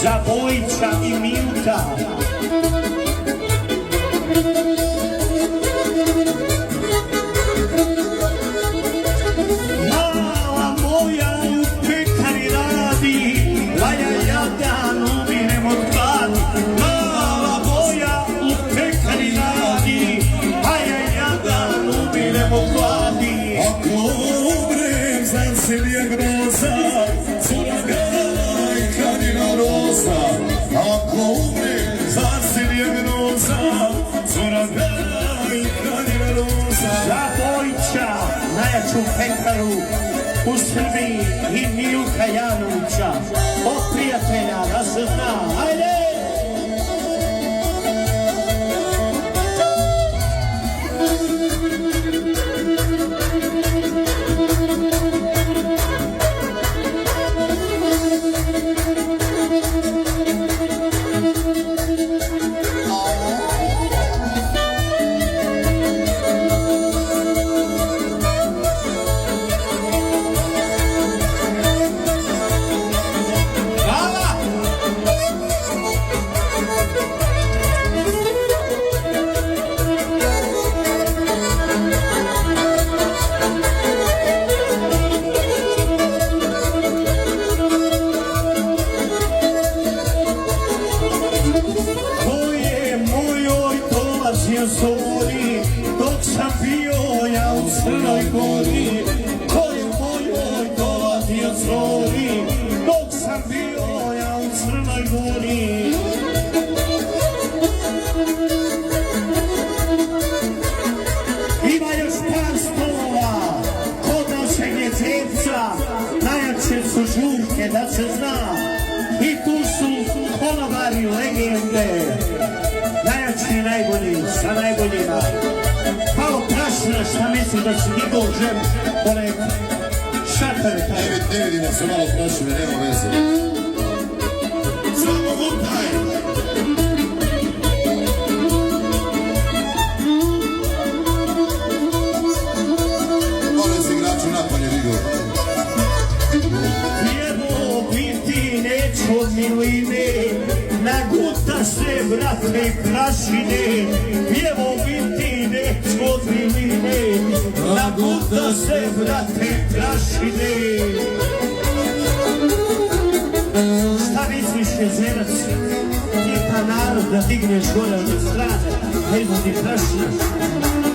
za Vojca i Milka. Mala moja u pekari radi, a ja jadan umirem od gladi. Mala moja u pekari radi, a ja jadan umirem od gladi. Ako umrem, znam se dijagnoza, cura gala i kanina roza. Ako umrem, znam se dijagnoza, cura gala i kanina roza. Za Vojća, najjaču pekaru u Srbiji i Milka Janovića, od prijatelja da se zna, ajde! Zori, dok sam bio ja u Crnoj Gori, ko je mojoj dolazio zori, dok sam bio ja u Crnoj Gori. Ima još par stolova, kod našeg je Cepca, najjače su žurke da se zna, i tu su konobari legende. Najjači i najbolji, sa najboljima. Malo prašina, šta misli da si njegov žem, onaj šatare taj. Ne vidimo se malo prašine, nema veze. Samo gutaj! Molim se igraču napolje, Vigo. Pjevo biti neću od miline, naguta se, brate, i prašine. Pjevo biti neću od miline, naguta se, brate, i prašine. Šta misliš, jezerac? Ti pa narod da digneš gore od strane, da izvodi prašina.